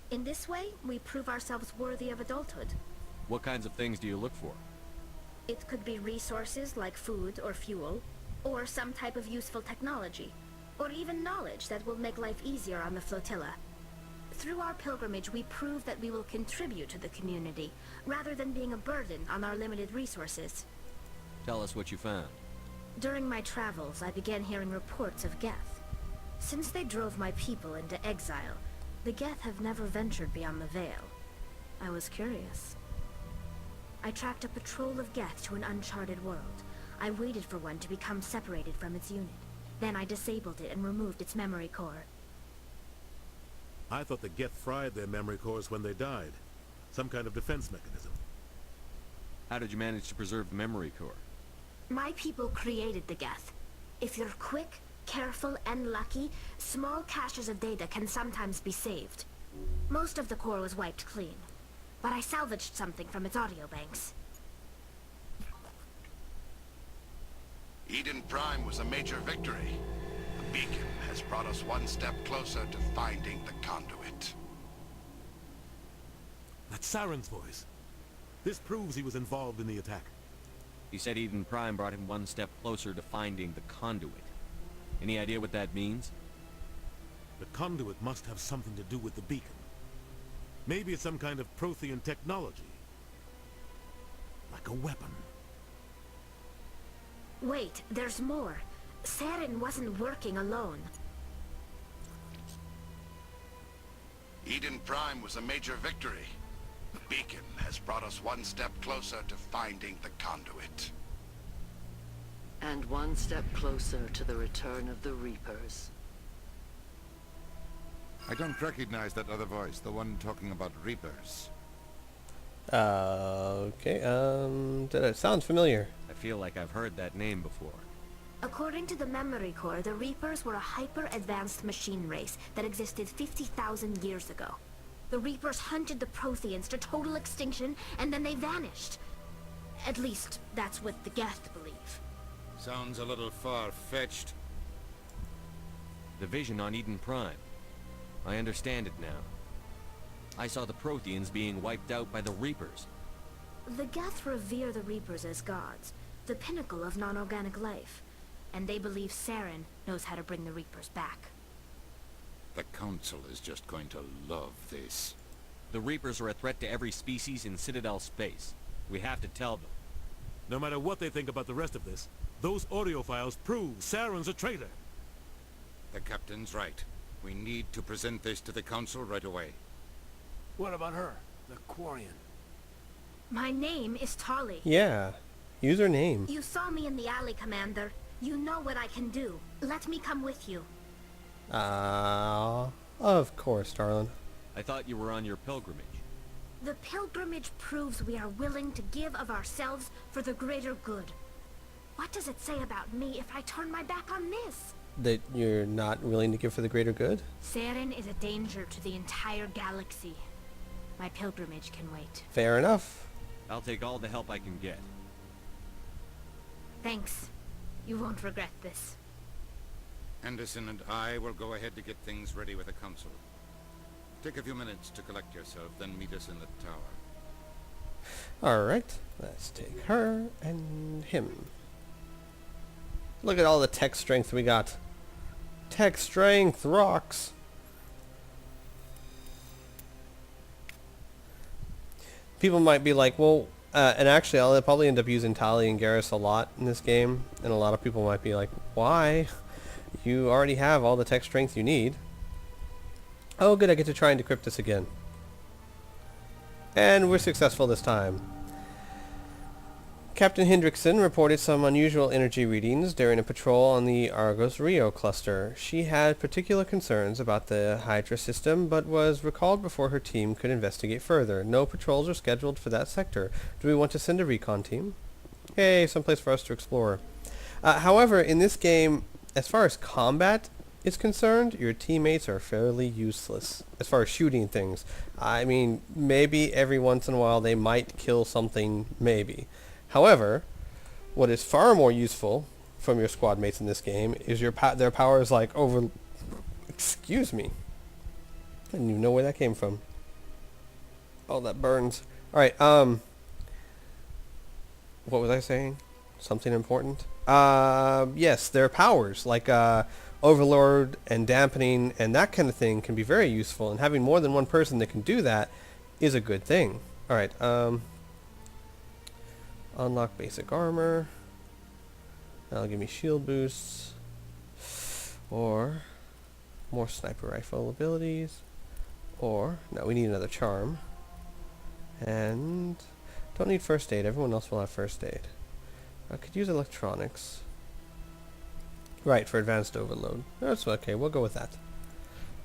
In this way, we prove ourselves worthy of adulthood. What kinds of things do you look for? It could be resources like food or fuel, or some type of useful technology, or even knowledge that will make life easier on the flotilla. Through our pilgrimage, we prove that we will contribute to the community, rather than being a burden on our limited resources. Tell us what you found. During my travels, I began hearing reports of Geth. Since they drove my people into exile, the Geth have never ventured beyond the Veil. I was curious. I tracked a patrol of Geth to an uncharted world. I waited for one to become separated from its unit. Then I disabled it and removed its memory core. I thought the Geth fried their memory cores when they died. Some kind of defense mechanism. How did you manage to preserve the memory core? My people created the Geth. If you're quick, careful, and lucky, small caches of data can sometimes be saved. Most of the core was wiped clean, but I salvaged something from its audio banks. Eden Prime was a major victory. The beacon has brought us one step closer to finding the conduit. That's Saren's voice. This proves he was involved in the attack. He said Eden Prime brought him one step closer to finding the conduit. Any idea what that means? The conduit must have something to do with the beacon. Maybe it's some kind of Prothean technology. Like a weapon. Wait, there's more. Saren wasn't working alone. Eden Prime was a major victory. The beacon has brought us one step closer to finding the conduit. And one step closer to the return of the Reapers. I don't recognize that other voice, the one talking about Reapers. Okay, that sounds familiar. I feel like I've heard that name before. According to the memory core, the Reapers were a hyper-advanced machine race that existed 50,000 years ago. The Reapers hunted the Protheans to total extinction, and then they vanished. At least, that's what the Geth believe. Sounds a little far-fetched. The vision on Eden Prime. I understand it now. I saw the Protheans being wiped out by the Reapers. The Geth revere the Reapers as gods, the pinnacle of non-organic life. And they believe Saren knows how to bring the Reapers back. The Council is just going to love this. The Reapers are a threat to every species in Citadel space. We have to tell them. No matter what they think about the rest of this, those audio files prove Saren's a traitor. The Captain's right. We need to present this to the Council right away. What about her? The Quarian. My name is Tali. Yeah, use her name. You saw me in the alley, Commander. You know what I can do. Let me come with you. Of course, darling. I thought you were on your pilgrimage. The pilgrimage proves we are willing to give of ourselves for the greater good. What does it say about me if I turn my back on this? That you're not willing to give for the greater good? Saren is a danger to the entire galaxy. My pilgrimage can wait. Fair enough. I'll take all the help I can get. Thanks. You won't regret this. Anderson and I will go ahead to get things ready with the Council. Take a few minutes to collect yourself, then meet us in the tower. Alright, let's take her and him. Look at all the tech strength we got. Tech strength rocks. People might be like, well, and actually I'll probably end up using Tali and Garrus a lot in this game, and a lot of people might be like, why? You already have all the tech strength you need. Oh good, I get to try and decrypt this again. And we're successful this time. Captain Hendrickson reported some unusual energy readings during a patrol on the Argos Rio cluster. She had particular concerns about the Hydra system, but was recalled before her team could investigate further. No patrols are scheduled for that sector. Do we want to send a recon team? Hey, someplace for us to explore. However, in this game, as far as combat is concerned, your teammates are fairly useless as far as shooting things. I mean, maybe every once in a while they might kill something, maybe. However, what is far more useful from your squad mates in this game is their powers like over... Excuse me. I didn't even know where that came from. Oh, that burns. Alright, what was I saying? Something important? Yes, their powers, like, Overlord and Dampening and that kind of thing can be very useful, and having more than one person that can do that is a good thing. Alright, unlock basic armor. That'll give me shield boosts. Or more sniper rifle abilities. Or, no, we need another charm. And don't need first aid. Everyone else will have first aid. I could use electronics. Right, for advanced overload. That's okay, we'll go with that.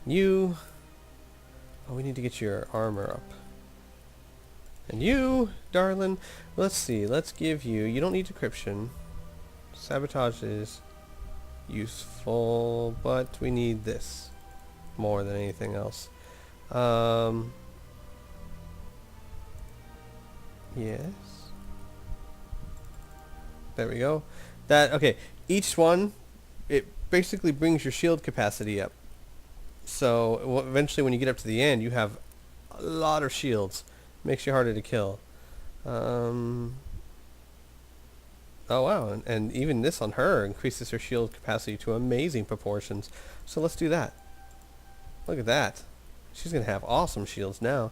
You... Oh, we need to get your armor up. And you, darling, let's see, let's give you... You don't need decryption. Sabotage is useful, but we need this more than anything else. Yes. There we go. That, okay, each one, it basically brings your shield capacity up. So eventually when you get up to the end, you have a lot of shields. Makes you harder to kill. Oh wow, and even this on her increases her shield capacity to amazing proportions. So let's do that. Look at that. She's going to have awesome shields now.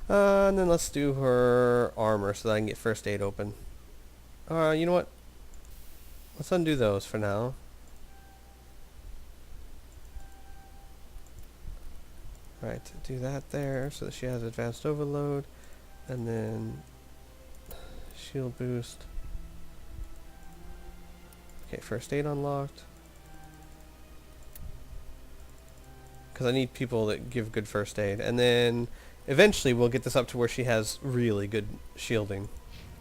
And then let's do her armor so that I can get first aid open. You know what? Let's undo those for now. Right, do that there so that she has advanced overload. And then shield boost. Okay, first aid unlocked. Because I need people that give good first aid. And then eventually we'll get this up to where she has really good shielding.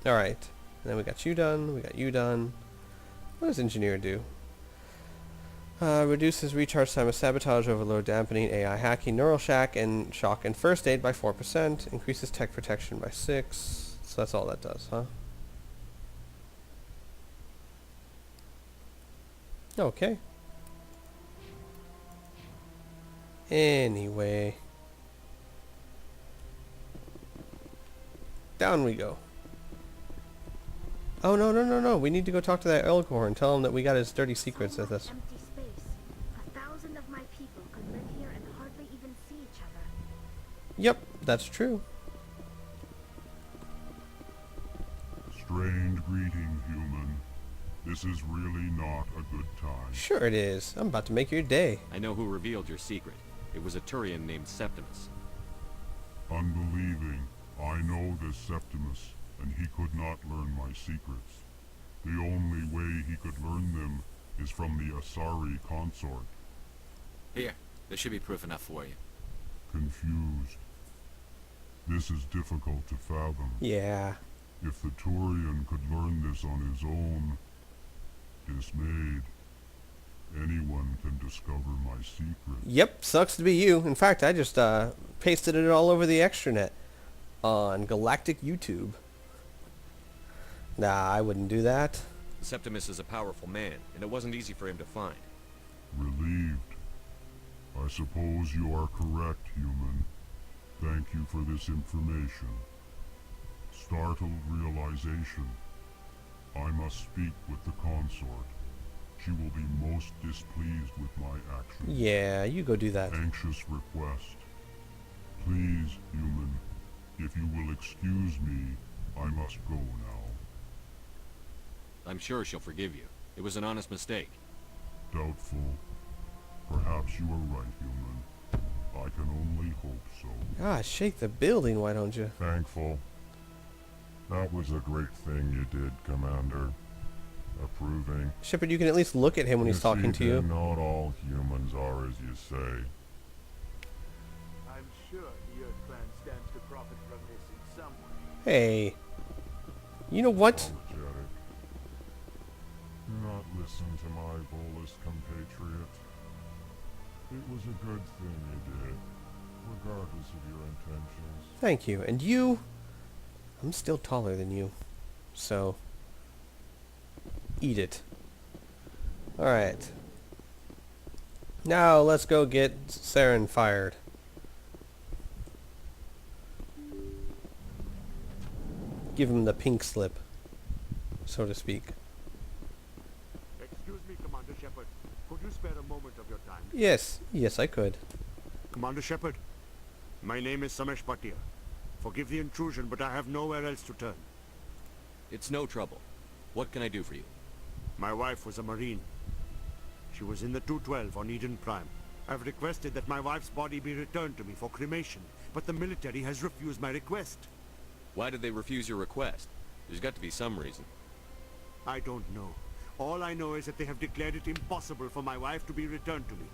Alright. And then we got you done. We got you done. What does Engineer do? Reduces recharge time of sabotage, overload, dampening, AI hacking, neural shock, and first aid by 4%. Increases tech protection by 6. So that's all that does, huh? Okay. Anyway. Down we go. Oh, no. We need to go talk to that Elgor and tell him that we got his dirty secrets with us. Empty space. 1,000 of my people could live here and hardly even see each other. Yep, that's true. Strange greeting, human. This is really not a good time. Sure it is. I'm about to make your day. I know who revealed your secret. It was a Turian named Septimus. Unbelieving. I know this Septimus, and he could not learn my secrets. The only way he could learn them is from the Asari consort. Here, there should be proof enough for you. Confused. This is difficult to fathom. Yeah. If the Turian could learn this on his own, dismayed, anyone can discover my secret. Yep, sucks to be you. In fact, I just pasted it all over the extranet on Galactic YouTube. Nah, I wouldn't do that. Septimus is a powerful man, and it wasn't easy for him to find. Relieved. I suppose you are correct, human. Thank you for this information. Startled realization. I must speak with the consort. She will be most displeased with my actions. Yeah, you go do that. Anxious request. Please, human, if you will excuse me, I must go now. I'm sure she'll forgive you. It was an honest mistake. Doubtful. Perhaps you are right, human. I can only hope so. God, shake the building, why don't you? Thankful. That was a great thing you did, Commander. Approving. Shepard, you can at least look at him when he's talking to you. Not all humans are as you say. I'm sure the Earth Clan stands to profit from this in some way. Hey. You know what? Apologetic. Do not listen to my Volus compatriot. It was a good thing you did, regardless of your intentions. Thank you. And you? I'm still taller than you. So, eat it. Alright. Now, let's go get Saren fired. give him the pink slip, so to speak. Excuse me, Commander Shepard. Could you spare a moment of your time? Yes, I could. Commander Shepard, my name is Samesh Bhatia. Forgive the intrusion, but I have nowhere else to turn. It's no trouble. What can I do for you? My wife was a Marine. She was in the 212 on Eden Prime. I've requested that my wife's body be returned to me for cremation, but the military has refused my request. Why did they refuse your request? There's got to be some reason. I don't know. All I know is that they have declared it impossible for my wife to be returned to me.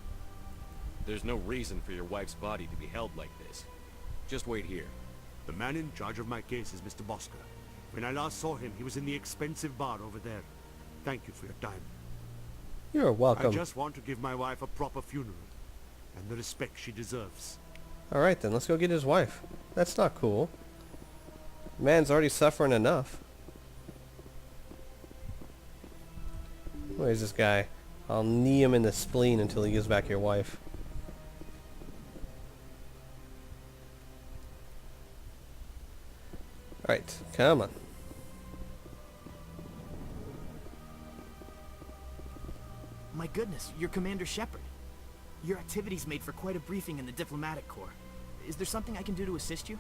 There's no reason for your wife's body to be held like this. Just wait here. The man in charge of my case is Mr. Bosker. When I last saw him, he was in the expensive bar over there. Thank you for your time. You're welcome. I just want to give my wife a proper funeral, and the respect she deserves. Alright then, let's go get his wife. That's not cool. Man's already suffering enough. Where's this guy? I'll knee him in the spleen until he gives back your wife. Alright, come on. My goodness, you're Commander Shepard. Your activities made for quite a briefing in the diplomatic corps. Is there something I can do to assist you?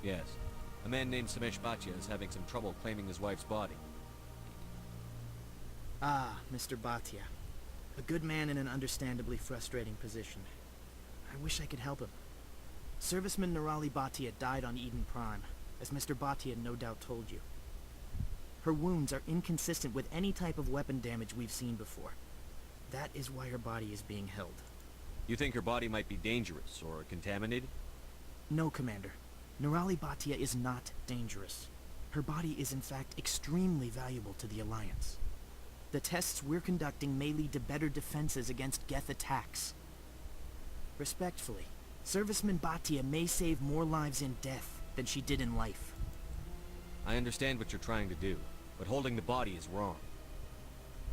Yes. A man named Samesh Bhatia is having some trouble claiming his wife's body. Ah, Mr. Bhatia. A good man in an understandably frustrating position. I wish I could help him. Serviceman Nirali Bhatia died on Eden Prime, as Mr. Bhatia no doubt told you. Her wounds are inconsistent with any type of weapon damage we've seen before. That is why her body is being held. You think her body might be dangerous or contaminated? No, Commander. Nirali Bhatia is not dangerous. Her body is in fact extremely valuable to the Alliance. The tests we're conducting may lead to better defenses against Geth attacks. Respectfully, Serviceman Bhatia may save more lives in death than she did in life. I understand what you're trying to do, but holding the body is wrong.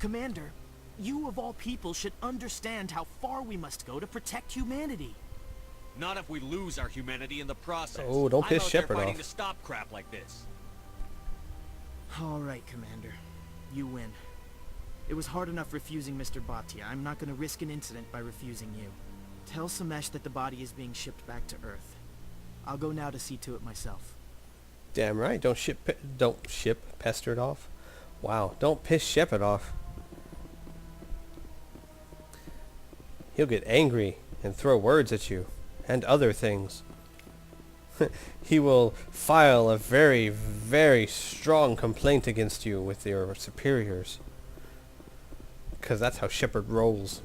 Commander, you of all people should understand how far we must go to protect humanity. Not if we lose our humanity in the process. Oh, don't piss I'm out there Shepard fighting off. to stop crap like this. All right, Commander. You win. It was hard enough refusing Mr. Bhatia. I'm not going to risk an incident by refusing you. Tell Samesh that the body is being shipped back to Earth. I'll go now to see to it myself. Damn right, don't ship pestered off. Wow, don't piss Shepard off. He'll get angry and throw words at you and other things. He will file a very, very strong complaint against you with your superiors. Because that's how Shepard rolls.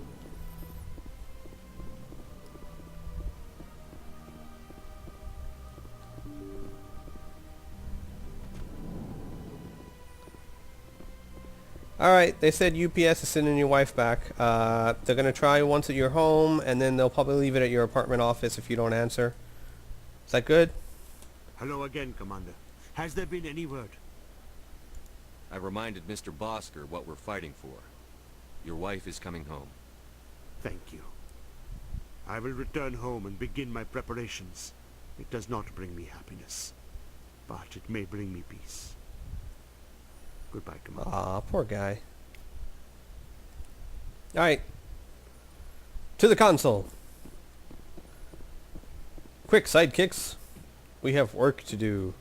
Alright, they said UPS is sending your wife back. They're going to try once at your home, and then they'll probably leave it at your apartment office if you don't answer. Is that good? Hello again, Commander. Has there been any word? I reminded Mr. Bosker what we're fighting for. Your wife is coming home. Thank you. I will return home and begin my preparations. It does not bring me happiness, but it may bring me peace. Goodbye, Commander. Aw, poor guy. Alright. To the console. Quick, sidekicks. We have work to do.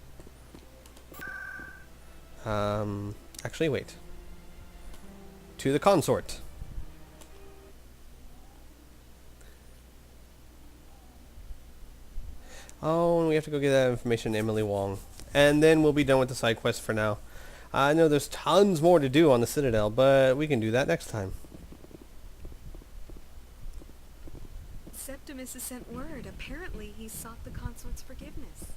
Actually, wait. To the consort. Oh, and we have to go get that information to Emily Wong. And then we'll be done with the side quest for now. I know there's tons more to do on the Citadel, but we can do that next time. Septimus has sent word. Apparently he sought the consort's forgiveness.